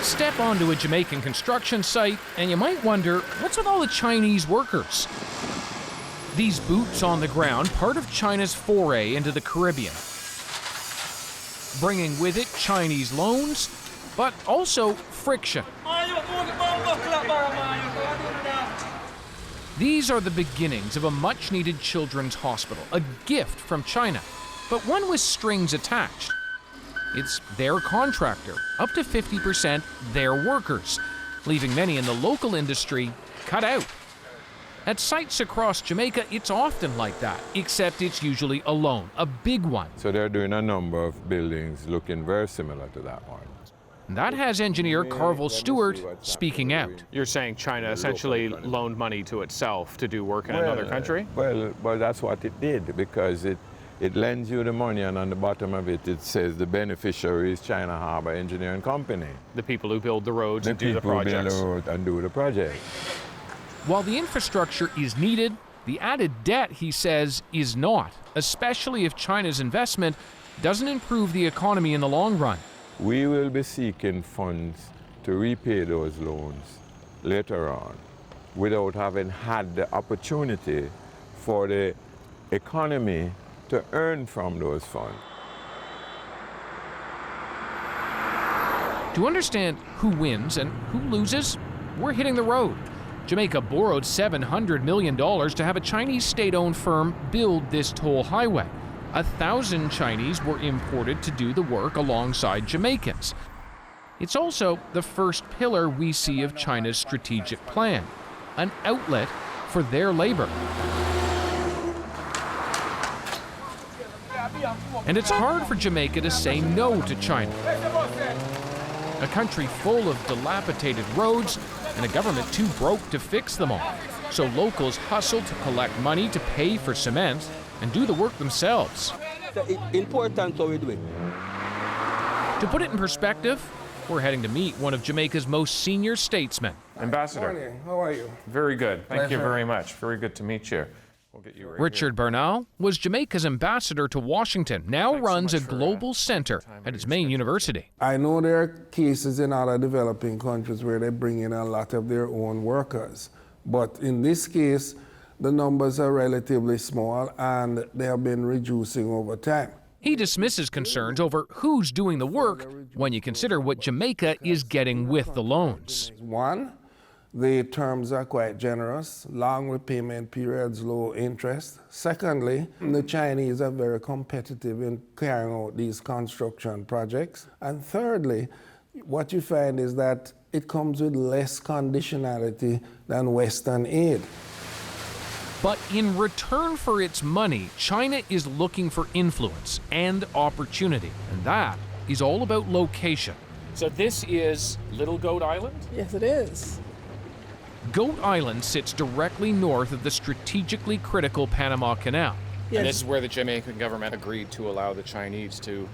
Step onto a Jamaican construction site and you might wonder, what's with all the Chinese workers? These boots on the ground, part of China's foray into the Caribbean, bringing with it Chinese loans, but also friction. These are the beginnings of a much-needed children's hospital, a gift from China, but one with strings attached. It's their contractor, up to 50% their workers, leaving many in the local industry cut out. At sites across Jamaica, it's often like that, except it's usually a loan, a big one. So they're doing a number of buildings looking very similar to that one. That has engineer Carvel Stewart speaking out. You're saying China essentially loaned money to itself to do work in another country? Well, that's what it did, because it lends you the money, and on the bottom of it, it says the beneficiary is China Harbour Engineering Company. The people who build the roads and do the projects. The people who build the road and do the project. While the infrastructure is needed, the added debt, he says, is not, especially if China's investment doesn't improve the economy in the long run. We will be seeking funds to repay those loans later on without having had the opportunity for the economy to earn from those funds. To understand who wins and who loses, we're hitting the road. Jamaica borrowed $700 million to have a Chinese state-owned firm build this toll highway. 1,000 Chinese were imported to do the work alongside Jamaicans. It's also the first pillar we see of China's strategic plan, an outlet for their labor. And it's hard for Jamaica to say no to China. A country full of dilapidated roads and a government too broke to fix them all. So locals hustle to collect money to pay for cement and do the work themselves. It's important how we do it. To put it in perspective, we're heading to meet one of Jamaica's most senior statesmen. Ambassador. Good morning. How are you? Very good. Thank you Pleasure. very much. Very good to meet you. We'll get you right Richard Bernal was Jamaica's ambassador to Washington, now runs a global center at its main university. I know there are cases in other developing countries where they bring in a lot of their own workers, but in this case, the numbers are relatively small and they have been reducing over time. He dismisses concerns over who's doing the work when you consider what Jamaica is getting with the loans. One, the terms are quite generous, long repayment periods, low interest. Secondly, the Chinese are very competitive in carrying out these construction projects. And thirdly, what you find is that it comes with less conditionality than Western aid. But in return for its money, China is looking for influence and opportunity. And that is all about location. So this is Little Goat Island? Yes, it is. Goat Island sits directly north of the strategically critical Panama Canal. Yes. And this is where the Jamaican government agreed to allow the Chinese to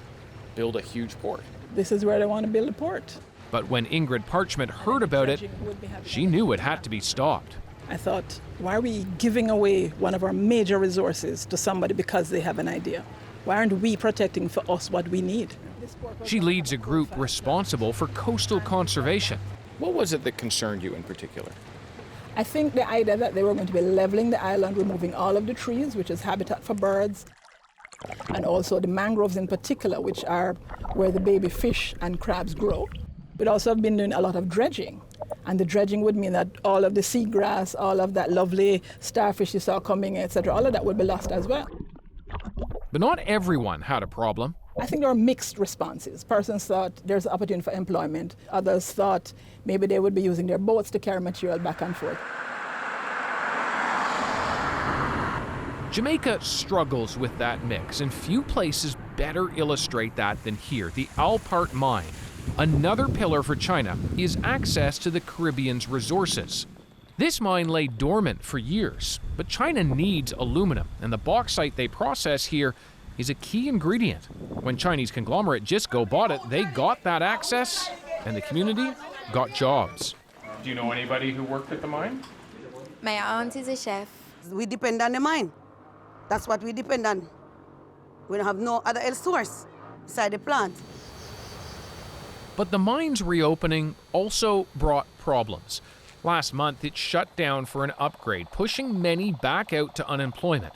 build a huge port. This is where they want to build a port. But when Ingrid Parchment heard about it, she knew it had to be stopped. I thought, why are we giving away one of our major resources to somebody because they have an idea? Why aren't we protecting for us what we need? She leads a group responsible for coastal conservation. What was it that concerned you in particular? I think the idea that they were going to be leveling the island, removing all of the trees, which is habitat for birds, and also the mangroves in particular, which are where the baby fish and crabs grow. We'd also have been doing a lot of dredging. And the dredging would mean that all of the seagrass, all of that lovely starfish you saw coming, etc., all of that would be lost as well. But not everyone had a problem. I think there are mixed responses. Persons thought there's opportunity for employment. Others thought maybe they would be using their boats to carry material back and forth. Jamaica struggles with that mix, and few places better illustrate that than here, the Alpert Mine. Another pillar for China is access to the Caribbean's resources. This mine lay dormant for years, but China needs aluminum, and the bauxite they process here is a key ingredient. When Chinese conglomerate Jisco bought it, they got that access, and the community got jobs. Do you know anybody who worked at the mine? My aunt is a chef. We depend on the mine. That's what we depend on. We don't have no other source beside the plant. But the mine's reopening also brought problems. Last month, it shut down for an upgrade, pushing many back out to unemployment.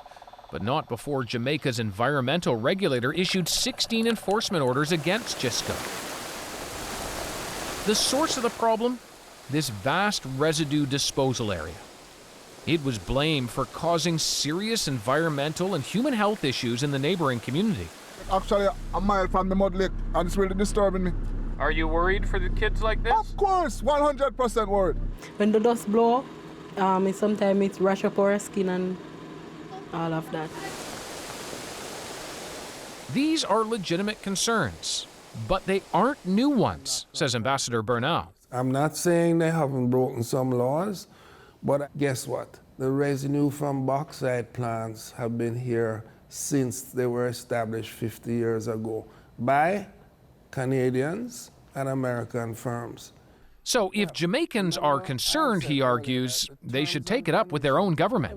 But not before Jamaica's environmental regulator issued 16 enforcement orders against Gisco. The source of the problem? This vast residue disposal area. It was blamed for causing serious environmental and human health issues in the neighboring community. Actually, a mile from the mud lake, and it's really disturbing me. Are you worried for the kids like this? Of course, 100% worried. When the dust blow, sometimes it rush up our skin and all of that. These are legitimate concerns, but they aren't new ones, says Ambassador Bernal. I'm not saying they haven't broken some laws, but guess what? The residue from bauxite plants have been here since they were established 50 years ago by Canadians and American firms. So if Jamaicans are concerned, he argues, they should take it up with their own government.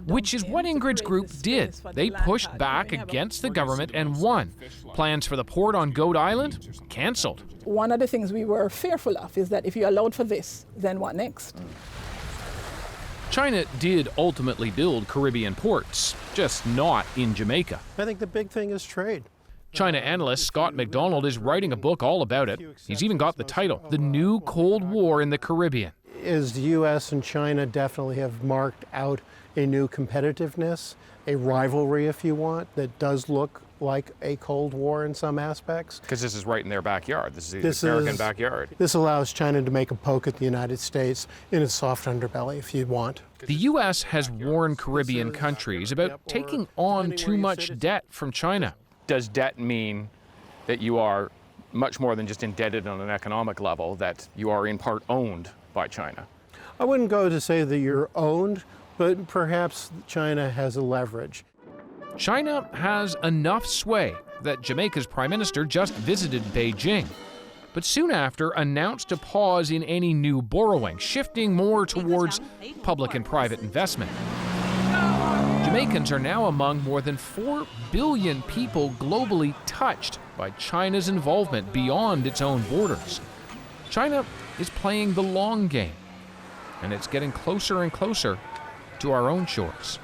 Which is what Ingrid's group did. They pushed back against the government and won. Plans for the port on Goat Island? Cancelled. One of the things we were fearful of is that if you allowed for this, then what next? China did ultimately build Caribbean ports, just not in Jamaica. I think the big thing is trade. China analyst Scott MacDonald is writing a book all about it. He's even got the title, The New Cold War in the Caribbean. Is the U.S. and China definitely have marked out a new competitiveness, a rivalry, if you want, that does look like a Cold War in some aspects. Because this is right in their backyard. This is the American backyard. This allows China to make a poke at the United States in its soft underbelly, if you want. The U.S. has warned Caribbean countries about taking on too much debt from China. Does debt mean that you are much more than just indebted on an economic level, that you are in part owned by China? I wouldn't go to say that you're owned, but perhaps China has a leverage. China has enough sway that Jamaica's Prime Minister just visited Beijing, but soon after announced a pause in any new borrowing, shifting more towards public and private investment. Jamaicans are now among more than 4 billion people globally touched by China's involvement beyond its own borders. China is playing the long game, and it's getting closer and closer to our own shores.